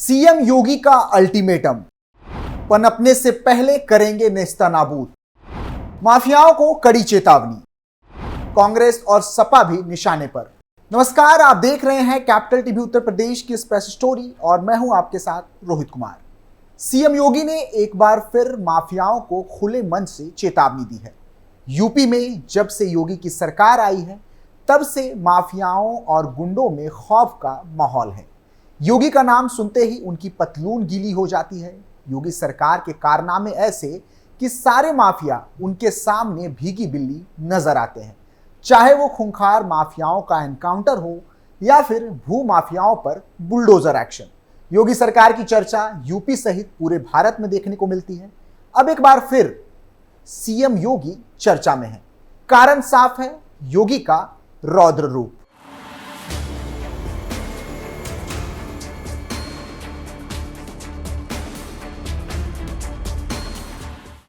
CM योगी का ultimatum, पनपने से पहले करेंगे नेस्तनाबूद। माफियाओं को कड़ी चेतावनी, कांग्रेस और सपा भी निशाने पर। नमस्कार, आप देख रहे हैं कैपिटल टीवी उत्तर प्रदेश की स्पेशल स्टोरी और मैं हूं आपके साथ रोहित कुमार। सीएम योगी ने एक बार फिर माफियाओं को खुले मन से चेतावनी दी है। यूपी में जब से योगी की सरकार आई है तब से माफियाओं और गुंडों में खौफ का माहौल है। योगी का नाम सुनते ही उनकी पतलून गीली हो जाती है। योगी सरकार के कारनामे ऐसे कि सारे माफिया उनके सामने भीगी बिल्ली नजर आते हैं, चाहे वो खूंखार माफियाओं का एनकाउंटर हो या फिर भू माफियाओं पर बुलडोजर एक्शन। योगी सरकार की चर्चा यूपी सहित पूरे भारत में देखने को मिलती है। अब एक बार फिर सीएम योगी चर्चा में है। कारण साफ है, योगी का रौद्र रूप।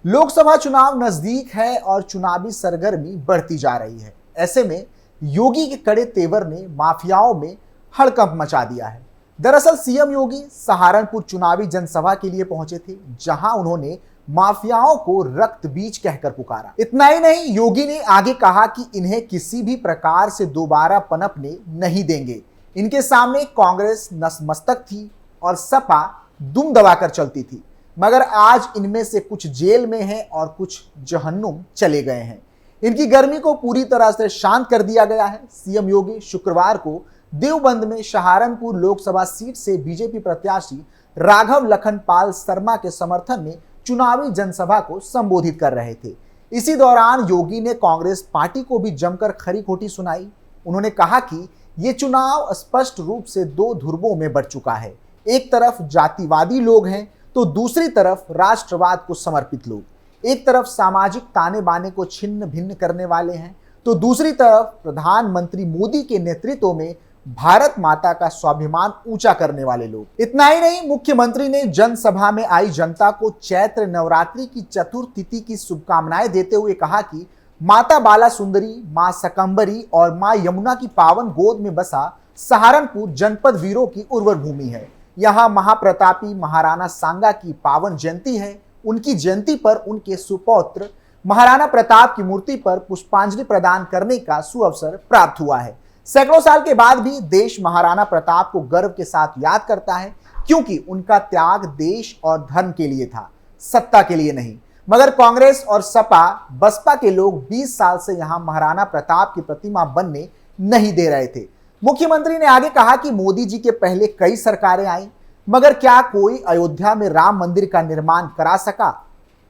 लोकसभा चुनाव नजदीक है और चुनावी सरगर्मी बढ़ती जा रही है। ऐसे में योगी के कड़े तेवर ने माफियाओं में हड़कंप मचा दिया है। दरअसल सीएम योगी सहारनपुर चुनावी जनसभा के लिए पहुंचे थे, जहां उन्होंने माफियाओं को रक्त बीज कहकर पुकारा। इतना ही नहीं, योगी ने आगे कहा कि इन्हें किसी भी प्रकार से दोबारा पनपने नहीं देंगे। इनके सामने कांग्रेस नतमस्तक थी और सपा दुम दबाकर चलती थी, मगर आज इनमें से कुछ जेल में हैं और कुछ जहन्नुम चले गए हैं। इनकी गर्मी को पूरी तरह से शांत कर दिया गया है। सीएम योगी शुक्रवार को देवबंद में सहारनपुर लोकसभा सीट से बीजेपी प्रत्याशी राघव लखनपाल शर्मा के समर्थन में चुनावी जनसभा को संबोधित कर रहे थे। इसी दौरान योगी ने कांग्रेस पार्टी को भी जमकर खरी खोटी सुनाई। उन्होंने कहा कि ये चुनाव स्पष्ट रूप से दो ध्रुवों में बढ़ चुका है। एक तरफ जातिवादी लोग हैं तो दूसरी तरफ राष्ट्रवाद को समर्पित लोग। एक तरफ सामाजिक ताने बाने को छिन्न भिन्न करने वाले हैं तो दूसरी तरफ प्रधानमंत्री मोदी के नेतृत्व में भारत माता का स्वाभिमान ऊंचा करने वाले लोग। इतना ही नहीं, मुख्यमंत्री ने जनसभा में आई जनता को चैत्र नवरात्रि की चतुर्थ तिथि की शुभकामनाएं देते हुए कहा कि माता बाला सुंदरी, मां सकंबरी और मां यमुना की पावन गोद में बसा सहारनपुर जनपद वीरों की उर्वर भूमि है। यहाँ महाप्रतापी महाराणा सांगा की पावन जयंती है। उनकी जयंती पर उनके सुपौत्र महाराणा प्रताप की मूर्ति पर पुष्पांजलि प्रदान करने का सुअवसर प्राप्त हुआ है। सैकड़ों साल के बाद भी देश महाराणा प्रताप को गर्व के साथ याद करता है, क्योंकि उनका त्याग देश और धर्म के लिए था, सत्ता के लिए नहीं। मगर कांग्रेस और सपा बसपा के लोग 20 साल से यहां महाराणा प्रताप की प्रतिमा बनने नहीं दे रहे थे। मुख्यमंत्री ने आगे कहा कि मोदी जी के पहले कई सरकारें आई, मगर क्या कोई अयोध्या में राम मंदिर का निर्माण करा सका?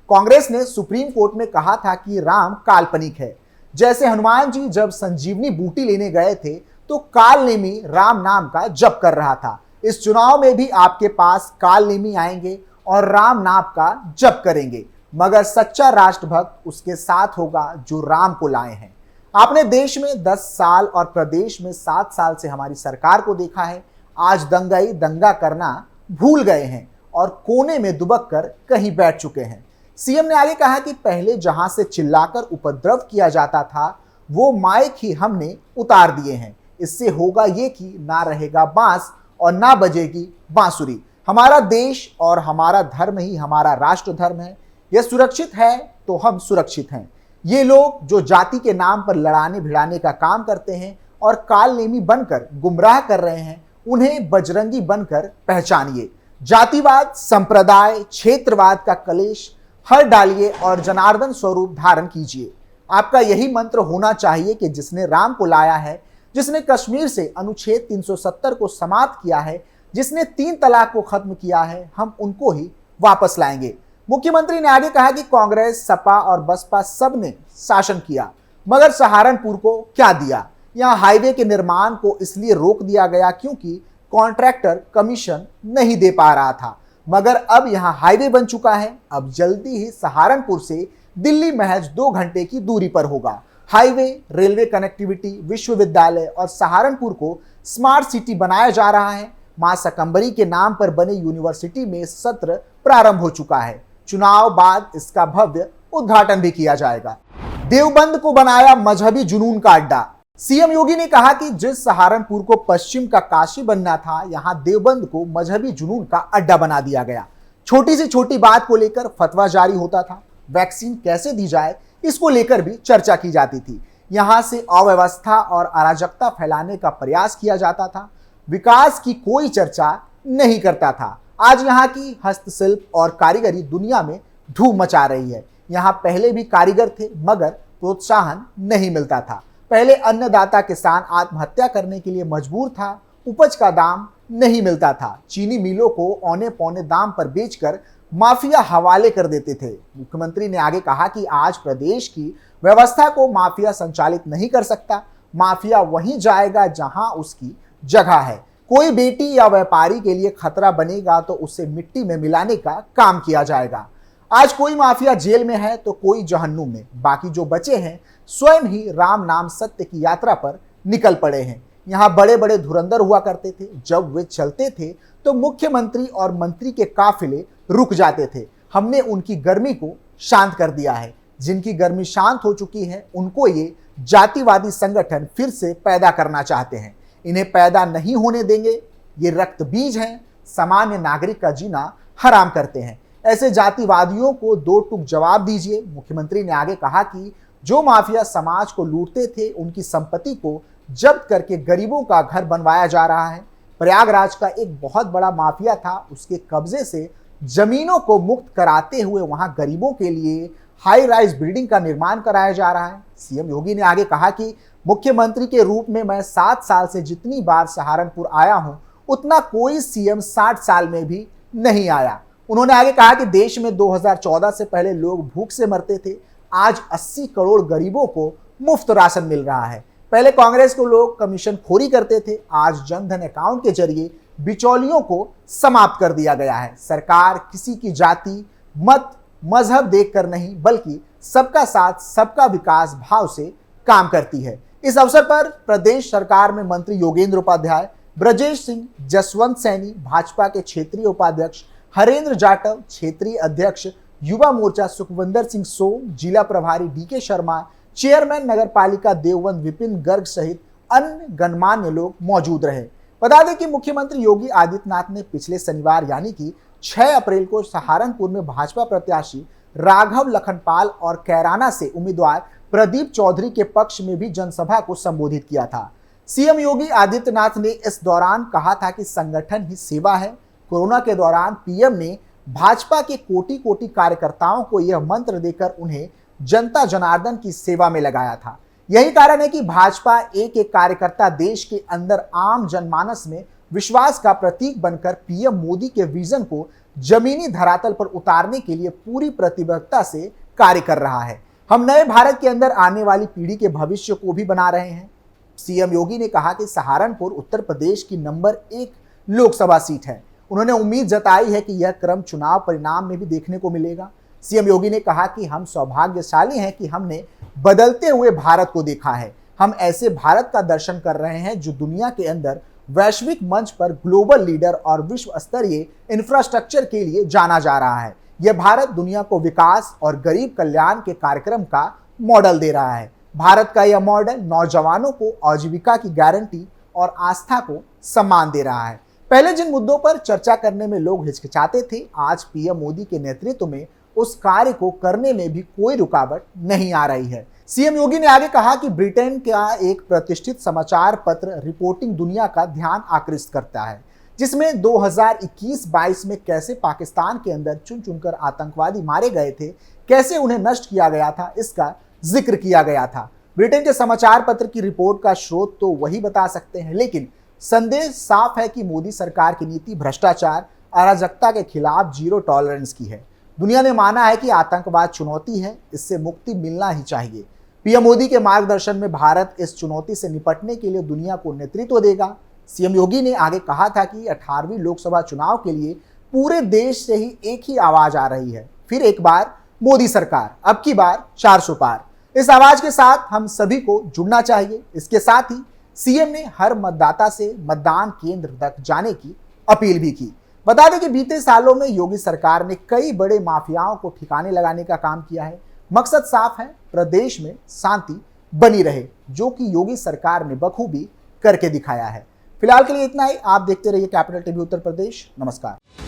कांग्रेस ने सुप्रीम कोर्ट में कहा था कि राम काल्पनिक है। जैसे हनुमान जी जब संजीवनी बूटी लेने गए थे तो कालनेमी राम नाम का जप कर रहा था। इस चुनाव में भी आपके पास कालनेमी आएंगे और राम नाम का जप करेंगे, मगर सच्चा राष्ट्रभक्त उसके साथ होगा जो राम को लाए हैं। आपने देश में 10 साल और प्रदेश में 7 साल से हमारी सरकार को देखा है। आज दंगाई दंगा करना भूल गए हैं और कोने में दुबक कर कहीं बैठ चुके हैं। सीएम ने आगे कहा कि पहले जहां से चिल्लाकर उपद्रव किया जाता था वो माइक ही हमने उतार दिए हैं। इससे होगा ये कि ना रहेगा बांस और ना बजेगी बांसुरी। हमारा देश और हमारा धर्म ही हमारा राष्ट्र धर्म है। यह सुरक्षित है तो हम सुरक्षित हैं। ये लोग जो जाति के नाम पर लड़ाने भिड़ाने का काम करते हैं और कालनेमी बनकर गुमराह कर रहे हैं, उन्हें बजरंगी बनकर पहचानिए। जातिवाद, संप्रदाय, क्षेत्रवाद का कलेश हर डालिए और जनार्दन स्वरूप धारण कीजिए। आपका यही मंत्र होना चाहिए कि जिसने राम को लाया है, जिसने कश्मीर से अनुच्छेद 370 को समाप्त किया है, जिसने 3 तलाक को खत्म किया है, हम उनको ही वापस लाएंगे। मुख्यमंत्री ने आगे कहा कि कांग्रेस, सपा और बसपा सब ने शासन किया, मगर सहारनपुर को क्या दिया? यहाँ हाईवे के निर्माण को इसलिए रोक दिया गया क्योंकि कॉन्ट्रैक्टर कमीशन नहीं दे पा रहा था, मगर अब यहाँ हाईवे बन चुका है। अब जल्दी ही सहारनपुर से दिल्ली महज 2 घंटे की दूरी पर होगा। हाईवे, रेलवे कनेक्टिविटी, विश्वविद्यालय और सहारनपुर को स्मार्ट सिटी बनाया जा रहा है। मां सकंबरी के नाम पर बने यूनिवर्सिटी में सत्र प्रारंभ हो चुका है। चुनाव बाद इसका भव्य उद्घाटन भी किया जाएगा। देवबंद को बनाया मजहबी जुनून का अड्डा। सीएम योगी ने कहा कि जिस सहारनपुर को पश्चिम का काशी बनना था, यहां देवबंद को मजहबी जुनून का अड्डा बना दिया गया। छोटी से छोटी बात को लेकर फतवा जारी होता था। वैक्सीन कैसे दी जाए, इसको लेकर भी चर्चा की जाती थी। यहां से अव्यवस्था और अराजकता फैलाने का प्रयास किया जाता था। विकास की कोई चर्चा नहीं करता था। आज यहाँ की हस्तशिल्प और कारीगरी दुनिया में धूम मचा रही है। यहाँ पहले भी कारीगर थे, मगर प्रोत्साहन नहीं मिलता था। पहले अन्नदाता किसान आत्महत्या करने के लिए मजबूर था। उपज का दाम नहीं मिलता था। चीनी मिलों को औने पौने दाम पर बेचकर माफिया हवाले कर देते थे। मुख्यमंत्री ने आगे कहा कि आज प्रदेश की व्यवस्था को माफिया संचालित नहीं कर सकता। माफिया वहीं जाएगा जहां उसकी जगह है। कोई बेटी या व्यापारी के लिए खतरा बनेगा तो उसे मिट्टी में मिलाने का काम किया जाएगा। आज कोई माफिया जेल में है तो कोई जहन्नुम में। बाकी जो बचे हैं स्वयं ही राम नाम सत्य की यात्रा पर निकल पड़े हैं। यहाँ बड़े बड़े धुरंधर हुआ करते थे। जब वे चलते थे तो मुख्यमंत्री और मंत्री के काफिले रुक जाते थे। हमने उनकी गर्मी को शांत कर दिया है। जिनकी गर्मी शांत हो चुकी है, उनको ये जातिवादी संगठन फिर से पैदा करना चाहते हैं। इन्हें पैदा नहीं होने देंगे। ये रक्त बीज हैं, सामान्य नागरिक का जीना हराम करते हैं। ऐसे जातिवादियों को दो टूक जवाब दीजिए। मुख्यमंत्री ने आगे कहा कि जो माफिया समाज को लूटते थे, उनकी संपत्ति को जब्त करके गरीबों का घर बनवाया जा रहा है। प्रयागराज का एक बहुत बड़ा माफिया था, उसके कब्जे से जमीनों को मुक्त कराते हुए वहां गरीबों के लिए हाई राइज बिल्डिंग का निर्माण कराया जा रहा है। सीएम योगी ने आगे कहा कि मुख्यमंत्री के रूप में मैं 7 साल से जितनी बार सहारनपुर आया हूं, उतना कोई सीएम 60 साल में भी नहीं आया। उन्होंने आगे कहा कि देश में 2014 से पहले लोग भूख से मरते थे। आज 80 करोड़ गरीबों को मुफ्त राशन मिल रहा है। पहले कांग्रेस को लोग कमीशन खोरी करते थे। आज जनधन अकाउंट के जरिए बिचौलियों को समाप्त कर दिया गया है। सरकार किसी की जाति, मत, मजहब देखकर नहीं, बल्कि सबका साथ सबका विकास भाव से काम करती है। इस अवसर पर प्रदेश सरकार में मंत्री योगेंद्र उपाध्याय, ब्रजेश सिंह, जसवंत सैनी, भाजपा के क्षेत्रीय उपाध्यक्ष हरेंद्र जाटव, क्षेत्रीय अध्यक्ष युवा मोर्चा सुखविंदर सिंह सोम, जिला प्रभारी डीके शर्मा, चेयरमैन नगर पालिका देवबंद विपिन गर्ग सहित अन्य गणमान्य लोग मौजूद रहे। बता दें कि मुख्यमंत्री योगी आदित्यनाथ ने पिछले शनिवार यानी कि 6 अप्रैल को सहारनपुर में भाजपा प्रत्याशी राघव लखनपाल और कैराना से उम्मीदवार प्रदीप चौधरी के पक्ष में भी जनसभा को संबोधित किया था। सीएम योगी आदित्यनाथ ने इस दौरान कहा था कि संगठन ही सेवा है। कोरोना के दौरान पीएम ने भाजपा के कोटि कोटि कार्यकर्ताओं को यह मंत्र देकर उन्हें जनता जनार्दन की सेवा में लगाया था। यही कारण है कि भाजपा एक एक कार्यकर्ता देश के अंदर आम जनमानस में विश्वास का प्रतीक बनकर पीएम मोदी के विजन को जमीनी धरातल पर उतारने के लिए पूरी प्रतिबद्धता से कार्य कर रहा है। हम नए भारत के अंदर आने वाली पीढ़ी के भविष्य को भी बना रहे हैं। सीएम योगी ने कहा कि सहारनपुर उत्तर प्रदेश की नंबर 1 लोकसभा सीट है। उन्होंने उम्मीद जताई है कि यह क्रम चुनाव परिणाम में भी देखने को मिलेगा। सीएम योगी ने कहा कि हम सौभाग्यशाली हैं कि हमने बदलते हुए भारत को देखा है। हम ऐसे भारत का दर्शन कर रहे हैं जो दुनिया के अंदर वैश्विक मंच पर ग्लोबल लीडर और विश्व स्तरीय इंफ्रास्ट्रक्चर के लिए जाना जा रहा है। यह भारत दुनिया को विकास और गरीब कल्याण के कार्यक्रम का मॉडल दे रहा है। भारत का यह मॉडल नौजवानों को आजीविका की गारंटी और आस्था को सम्मान दे रहा है। पहले जिन मुद्दों पर चर्चा करने में लोग हिचकिचाते थे, आज पीएम मोदी के नेतृत्व में उस कार्य को करने में भी कोई रुकावट नहीं आ रही है। सीएम योगी ने आगे कहा कि ब्रिटेन का एक प्रतिष्ठित समाचार पत्र रिपोर्टिंग दुनिया का ध्यान आकृष्ट करता है, जिसमें 2021-22 में कैसे पाकिस्तान के अंदर चुन चुनकर आतंकवादी मारे गए थे, कैसे उन्हें नष्ट किया गया था, इसका जिक्र किया गया था। ब्रिटेन के समाचार पत्र की रिपोर्ट का स्रोत तो वही बता सकते हैं, लेकिन संदेश साफ है कि मोदी सरकार की नीति भ्रष्टाचार, अराजकता के खिलाफ जीरो टॉलरेंस की है। दुनिया ने माना है कि आतंकवाद चुनौती है, इससे मुक्ति मिलना ही चाहिए। पीएम मोदी के मार्गदर्शन में भारत इस चुनौती से निपटने के लिए दुनिया को नेतृत्व देगा। सीएम योगी ने आगे कहा था कि 18वीं लोकसभा चुनाव के लिए पूरे देश से ही एक ही आवाज आ रही है, फिर एक बार मोदी सरकार, अब की बार 400 पार। इस आवाज के साथ हम सभी को जुड़ना चाहिए। इसके साथ ही सीएम ने हर मतदाता से मतदान केंद्र तक जाने की अपील भी की। बता दें कि बीते सालों में योगी सरकार ने कई बड़े माफियाओं को ठिकाने लगाने का काम किया है। मकसद साफ है, प्रदेश में शांति बनी रहे, जो कि योगी सरकार ने बखूबी करके दिखाया है। फिलहाल के लिए इतना ही। आप देखते रहिए कैपिटल टीवी उत्तर प्रदेश। नमस्कार।